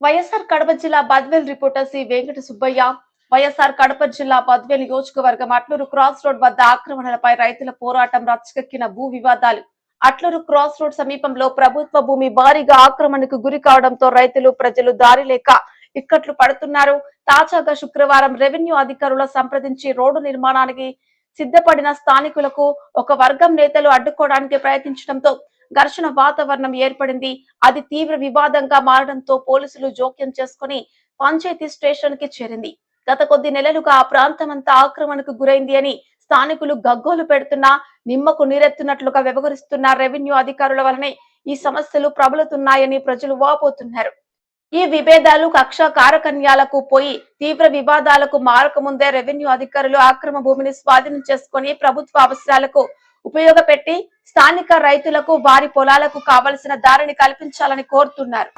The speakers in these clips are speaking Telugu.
వైఎస్ఆర్ కడప జిల్లా బద్వేల్ రిపోర్టర్ సి వెంకట సుబ్బయ్య. వైఎస్ఆర్ కడప జిల్లా బద్వేల్ నియోజకవర్గం అట్లూరు క్రాస్ రోడ్ వద్ద ఆక్రమణలపై రైతుల పోరాటం, రచ్చకెక్కిన భూ వివాదాలు. అట్లూరు క్రాస్ రోడ్ సమీపంలో ప్రభుత్వ భూమి భారీగా ఆక్రమణకు గురి కావడంతో రైతులు, ప్రజలు దారి లేక ఇక్కట్లు పడుతున్నారు. తాజాగా శుక్రవారం రెవెన్యూ అధికారుల సంప్రదించి రోడ్డు నిర్మాణానికి సిద్ధపడిన స్థానికులకు ఒక వర్గం నేతలు అడ్డుకోవడానికి ప్రయత్నించడంతో ఘర్షణ వాతావరణం ఏర్పడింది. అది తీవ్ర వివాదంగా మారడంతో పోలీసులు జోక్యం చేసుకుని పంచాయతీ స్టేషన్ కి చేరింది. గత కొద్ది నెలలుగా ఆ ప్రాంతమంతా ఆక్రమణకు గురైంది అని స్థానికులు గగ్గోలు పెడుతున్నా నిమ్మకు నీరెత్తున్నట్లుగా వ్యవహరిస్తున్న రెవెన్యూ అధికారుల వలనే ఈ సమస్యలు ప్రబలుతున్నాయని ప్రజలు వాపోతున్నారు. ఈ విభేదాలు కక్ష కారకన్యాలకు పోయి తీవ్ర వివాదాలకు మారకముందే రెవెన్యూ అధికారులు ఆక్రమ భూమిని స్వాధీనం చేసుకుని ప్రభుత్వ అవసరాలకు ఉపయోగపెట్టి స్థానిక రైతులకు వారి పొలాలకు కావలసిన దారిని కల్పించాలని కోరుతున్నారు.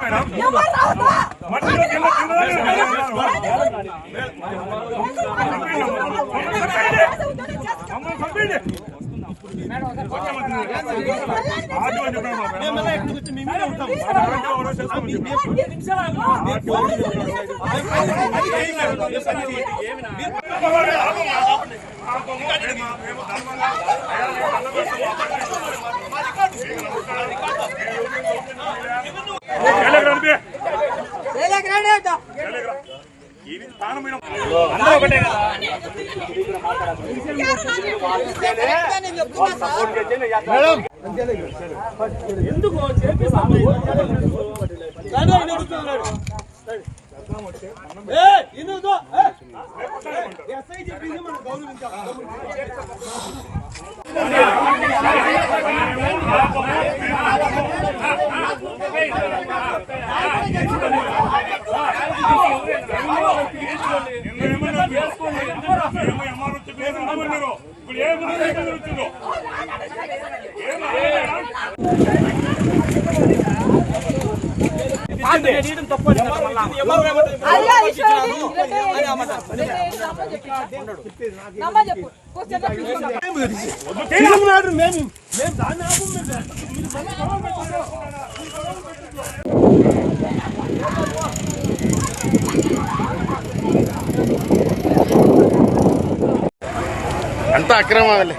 అంతా అక్రమాలే.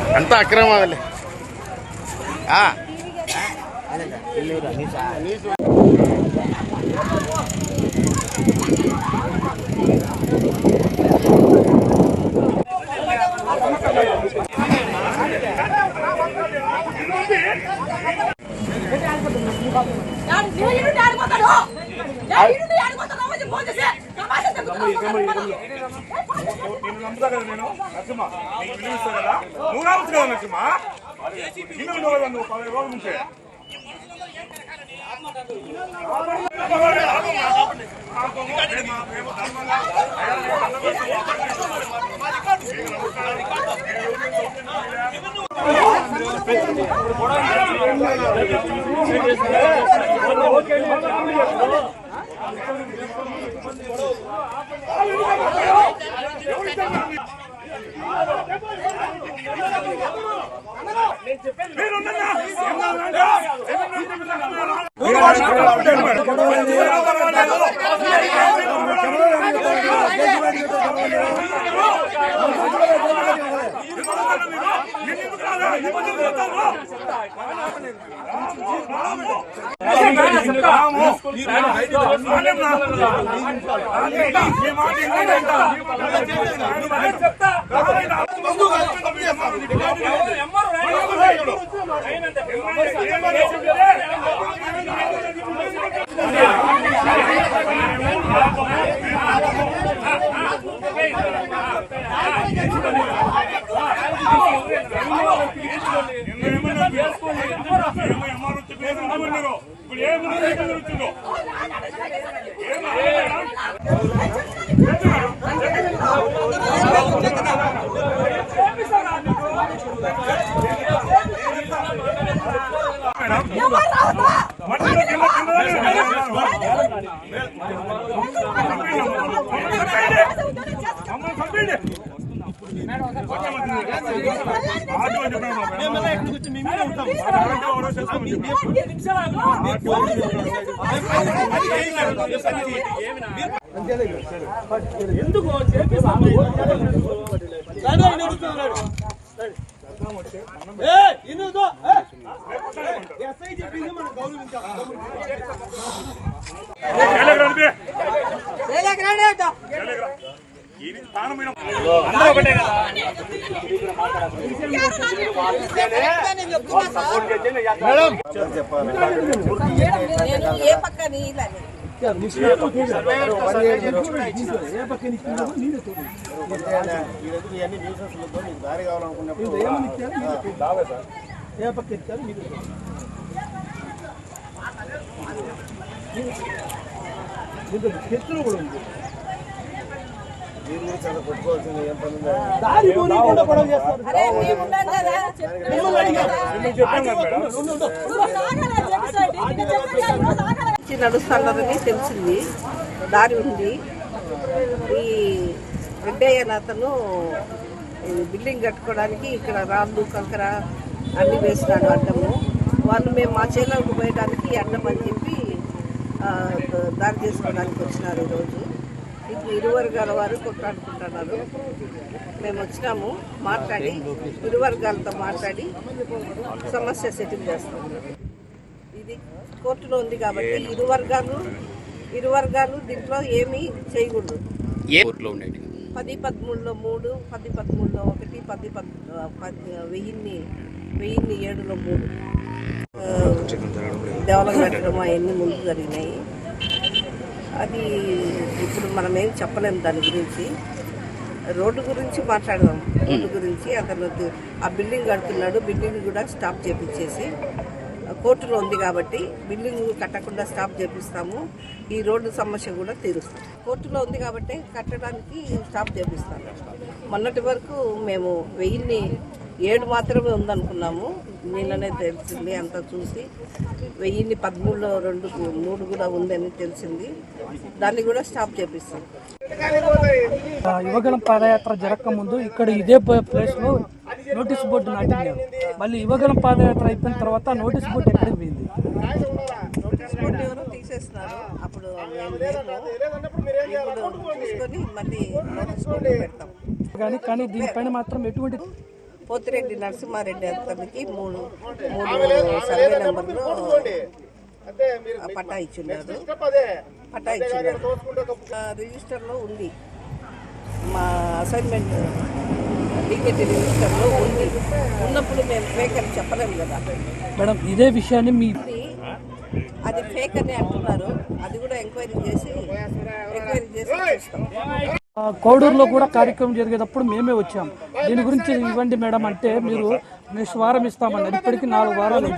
అంతా అక్రమాలే. ఎందుకు ఏ పక్కని దారి కావాలనుకున్నప్పుడు ఏ పక్క ఇచ్చారు మీకు చెట్లు కూడా ఉంది కొట్టుకోవాల్సింది ఏం పని దారి కూడా గొడవ చేస్తారు నడుస్తున్నారని తెలిసింది. దారి ఉంది. ఈ రెడ్డయ్య అతను బిల్డింగ్ కట్టుకోవడానికి ఇక్కడ రాళ్ళు కంకర అన్ని వేసినాడు అడ్డము. వాళ్ళు మేము మా చేలకు పోయడానికి అడ్డం అని చెప్పి దారి చేసుకోవడానికి వచ్చినారు. ఈరోజు ఇది ఇరు వర్గాల వారు కొట్లాడుకుంటున్నారు. మేము వచ్చినాము, మాట్లాడి ఇరు వర్గాలతో మాట్లాడి సమస్య సెటిల్ చేస్తాం. ఇది కోర్టులో ఉంది కాబట్టి ఇరు వర్గాలు దీంట్లో ఏమీ చేయకూడదు. 10-13లో 3, 10-13లో 1, 1007లో 3 దేవాలయం కట్టడం అవన్నీ ముందు జరిగినాయి. అది ఇప్పుడు మనం ఏం చెప్పలేము దాని గురించి. రోడ్డు గురించి మాట్లాడదాం. రోడ్డు గురించి అతను ఆ బిల్డింగ్ కడుతున్నాడు. బిల్డింగ్ కూడా స్టాప్ చేపించేసి కోర్టులో ఉంది కాబట్టి బిల్డింగ్ కట్టకుండా స్టాప్ చేపిస్తాము. ఈ రోడ్డు సమస్య కూడా తీరుస్తాం. కోర్టులో ఉంది కాబట్టి కట్టడానికి స్టాప్ చేపిస్తాము. మొన్నటి వరకు మేము 1007 మాత్రమే ఉందనుకున్నాము. నిన్ననే తెలిసింది. అంతా చూసి 1013లో 3 కూడా ఉందని తెలిసింది. దాన్ని కూడా స్టాప్ చేపిస్తాం. యువగలం పాదయాత్ర జరగక ముందు ఇక్కడ ఇదే ప్లేస్లో నోటీస్ బోర్డు నాటింది. మళ్ళీ యువగలం పాదయాత్ర అయిపోయిన తర్వాత నోటీస్ బోర్డు ఎక్కడికి పోయింది? నోటీస్ బోర్డు ఎవరో తీసేస్తున్నారు. అప్పుడు తీసుకొని మళ్ళీ నోటీస్ బోర్డు పెడతాం. కానీ దీనిపైన మాత్రం ఎటువంటి పోతిరెడ్డి నరసింహారెడ్డి అతనికి 3 సర్వే నెంబర్లో పట్టా ఇచ్చున్నారు. రిజిస్టర్లో ఉంది. మా అసైన్మెంట్ టీకెట్ రిజిస్టర్లో ఉంది. ఉన్నప్పుడు మేము ఫేక్ అని చెప్పలేము కదా మేడం. ఇదే విషయాన్ని మీ అది ఫేక్ అని అంటున్నారు. అది కూడా ఎంక్వైరీ చేసి చూస్తాం. కోడూరులో కూడా కార్యక్రమం జరిగేటప్పుడు మేమే వచ్చాం. దీని గురించి ఇవ్వండి మేడం అంటే మీరు నెక్స్ట్ వారం ఇస్తామన్నారు. ఇప్పటికీ 4 వారాలు.